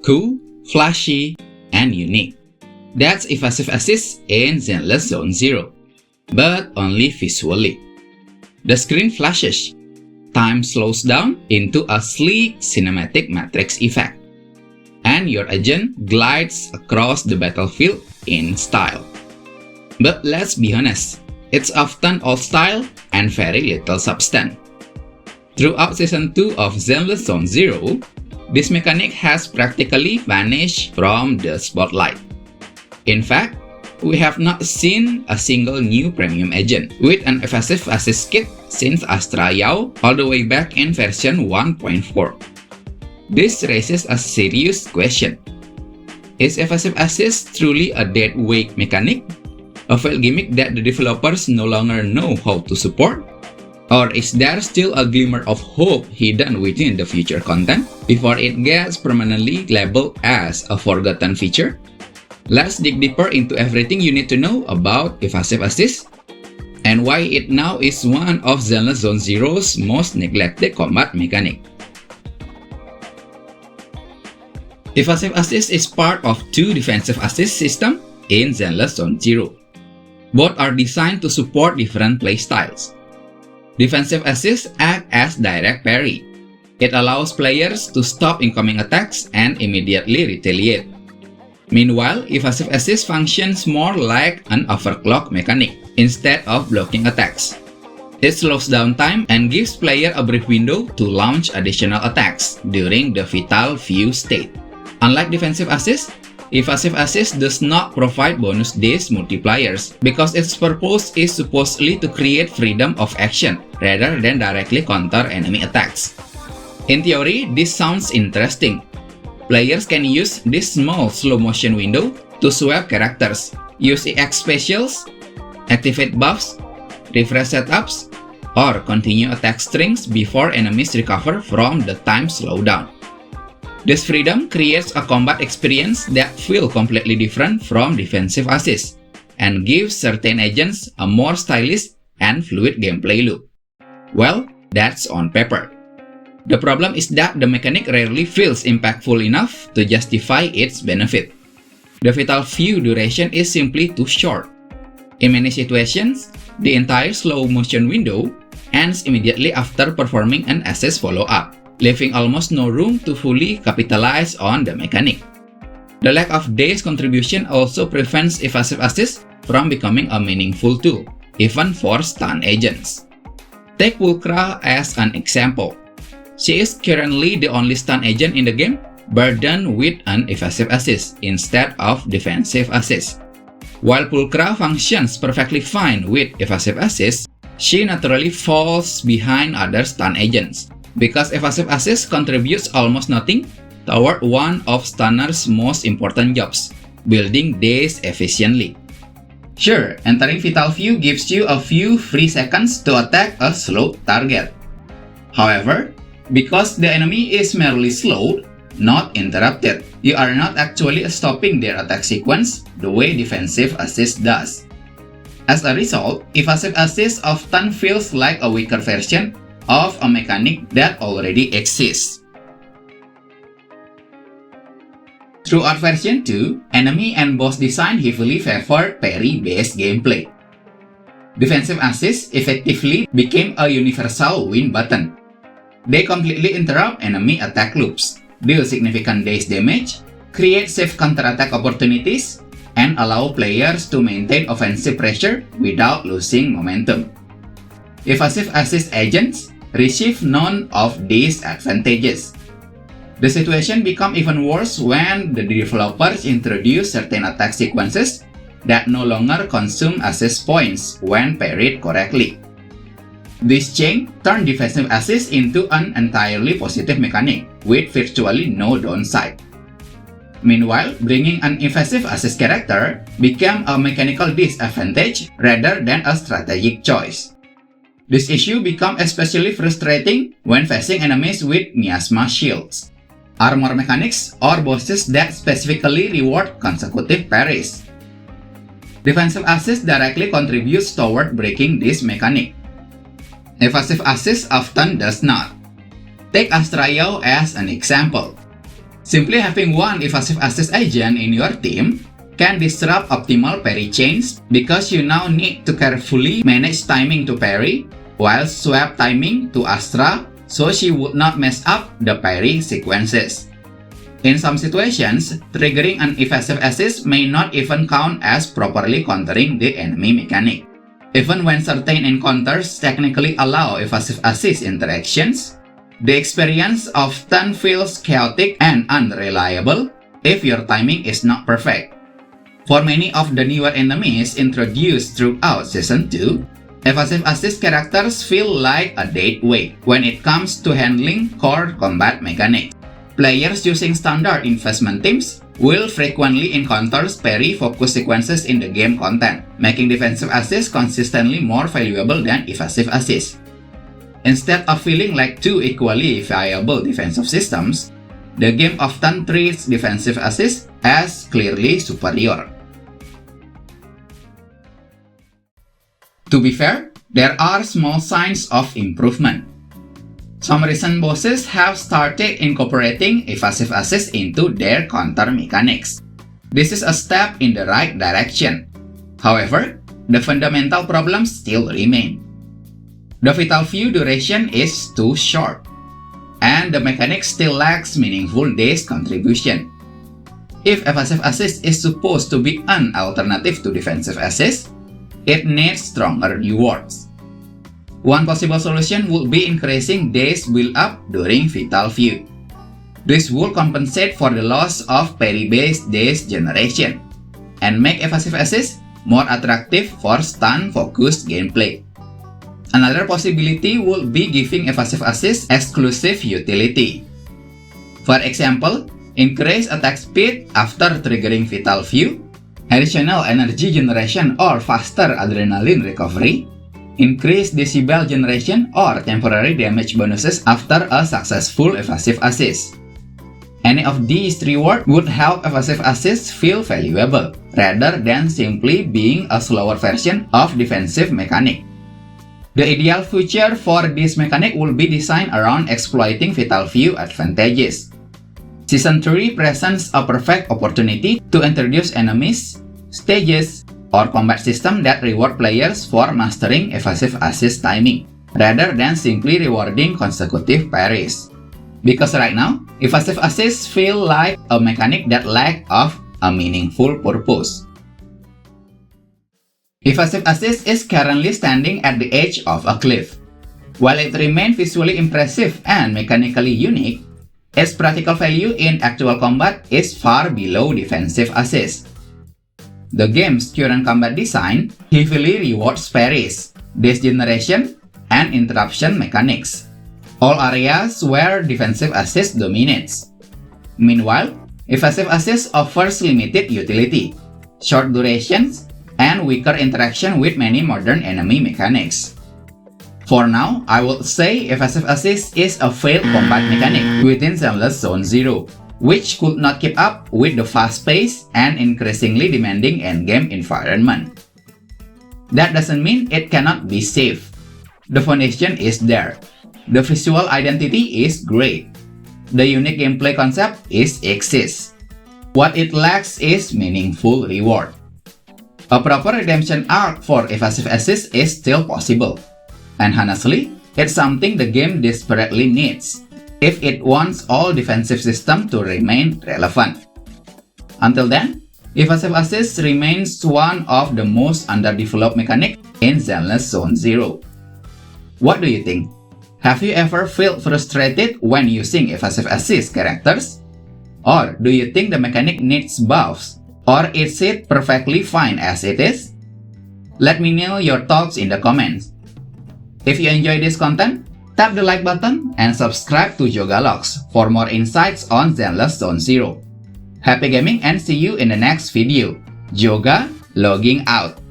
Cool, flashy, and unique. That's Evasive Assist in Zenless Zone Zero, but only visually. The screen flashes. Time slows down into a sleek cinematic matrix effect, and your agent glides across the battlefield in style. But let's be honest, it's often old style and very little substance. Throughout Season 2 of Zenless Zone Zero, this mechanic has practically vanished from the spotlight. In fact, we have not seen a single new premium agent with an Evasive Assist kit since Astra Yao all the way back in version 1.4. This raises a serious question. Is Evasive Assist truly a dead weight mechanic? A failed gimmick that the developers no longer know how to support? Or is there still a glimmer of hope hidden within the future content before it gets permanently labeled as a forgotten feature? Let's dig deeper into everything you need to know about Evasive Assist and why it now is one of Zenless Zone Zero's most neglected combat mechanics. Evasive Assist is part of two defensive assist systems in Zenless Zone Zero. Both are designed to support different playstyles. Defensive Assists act as direct parry. It allows players to stop incoming attacks and immediately retaliate. Meanwhile, Evasive Assist functions more like an overclock mechanic instead of blocking attacks. It slows down time and gives player a brief window to launch additional attacks during the vital few state. Unlike Defensive Assist, Evasive Assist does not provide bonus days multipliers because its purpose is supposedly to create freedom of action rather than directly counter enemy attacks. In theory, this sounds interesting. Players can use this small slow motion window to swap characters, use EX specials, activate buffs, refresh setups, or continue attack strings before enemies recover from the time slowdown. This freedom creates a combat experience that feels completely different from Defensive Assist and gives certain agents a more stylish and fluid gameplay look. Well, that's on paper. The problem is that the mechanic rarely feels impactful enough to justify its benefit. The vital few duration is simply too short. In many situations, the entire slow motion window ends immediately after performing an assist follow-up, leaving almost no room to fully capitalize on the mechanic. The lack of days contribution also prevents Evasive Assist from becoming a meaningful tool, even for stun agents. Take Pulchra as an example. She is currently the only stun agent in the game burdened with an Evasive Assist instead of Defensive Assist. While Pulchra functions perfectly fine with Evasive Assist, she naturally falls behind other stun agents, because Evasive Assist contributes almost nothing toward one of Stunner's most important jobs, building days efficiently. Sure, entering Vital Few gives you a few free seconds to attack a slowed target. However, because the enemy is merely slowed, not interrupted, you are not actually stopping their attack sequence the way Defensive Assist does. As a result, Evasive Assist often feels like a weaker version of a mechanic that already exists. Throughout version 2, enemy and boss design heavily favored parry-based gameplay. Defensive Assist effectively became a universal win button. They completely interrupt enemy attack loops, deal significant days damage, create safe counterattack opportunities, and allow players to maintain offensive pressure without losing momentum. Evasive Assist agents receive none of these advantages. The situation becomes even worse when the developers introduce certain attack sequences that no longer consume assist points when parried correctly. This change turned Defensive Assist into an entirely positive mechanic with virtually no downside. Meanwhile, bringing an Evasive Assist character became a mechanical disadvantage rather than a strategic choice. This issue becomes especially frustrating when facing enemies with miasma shields, armor mechanics, or bosses that specifically reward consecutive parries. Defensive Assist directly contributes toward breaking this mechanic. Evasive Assist often does not. Take Astra Yao as an example. Simply having one Evasive Assist agent in your team can disrupt optimal parry chains because you now need to carefully manage timing to parry while swap timing to Astra so she would not mess up the parry sequences. In some situations, triggering an Evasive Assist may not even count as properly countering the enemy mechanic. Even when certain encounters technically allow Evasive Assist interactions, the experience often feels chaotic and unreliable if your timing is not perfect. For many of the newer enemies introduced throughout Season 2, Evasive Assist characters feel like a dead weight when it comes to handling core combat mechanics. Players using standard investment teams will frequently encounter parry-focused sequences in the game content, making Defensive Assist consistently more valuable than Evasive Assist. Instead of feeling like two equally viable defensive systems, the game often treats Defensive Assist as clearly superior. To be fair, there are small signs of improvement. Some recent bosses have started incorporating Evasive Assist into their counter mechanics. This is a step in the right direction. However, the fundamental problems still remain. The Vital Few duration is too short, and the mechanic still lacks meaningful daze contribution. If Evasive Assist is supposed to be an alternative to Defensive Assist, it needs stronger rewards. One possible solution would be increasing daze build-up during Vital Few. This would compensate for the loss of parry-based daze generation, and make Evasive Assist more attractive for stun-focused gameplay. Another possibility would be giving Evasive Assist exclusive utility. For example, increase attack speed after triggering Vital Few, additional energy generation or faster adrenaline recovery, increase decibel generation or temporary damage bonuses after a successful Evasive Assist. Any of these rewards would help Evasive Assist feel valuable, rather than simply being a slower version of defensive mechanic. The ideal future for this mechanic will be designed around exploiting Vital Few advantages. Season 3 presents a perfect opportunity to introduce enemies, stages, or combat system that reward players for mastering Evasive Assist timing, rather than simply rewarding consecutive parries. Because right now, Evasive Assists feel like a mechanic that lacks of a meaningful purpose. Evasive Assist is currently standing at the edge of a cliff. While it remains visually impressive and mechanically unique, its practical value in actual combat is far below Defensive Assist. The game's current combat design heavily rewards parries, daze generation, and interruption mechanics, all areas where Defensive Assist dominates. Meanwhile, Evasive Assist offers limited utility, short durations, and weaker interaction with many modern enemy mechanics. For now, I would say Evasive Assist is a failed combat mechanic within Zenless Zone Zero, which could not keep up with the fast-paced and increasingly demanding endgame environment. That doesn't mean it cannot be safe. The foundation is there. The visual identity is great. The unique gameplay concept exists. What it lacks is meaningful reward. A proper redemption arc for Evasive Assist is still possible, and honestly, it's something the game desperately needs if it wants all defensive systems to remain relevant. Until then, Evasive Assist remains one of the most underdeveloped mechanics in Zenless Zone Zero. What do you think? Have you ever felt frustrated when using Evasive Assist characters? Or do you think the mechanic needs buffs? Or is it perfectly fine as it is? Let me know your thoughts in the comments. If you enjoy this content, tap the like button and subscribe to Jogalogs for more insights on Zenless Zone Zero. Happy gaming and see you in the next video. Joga logging out.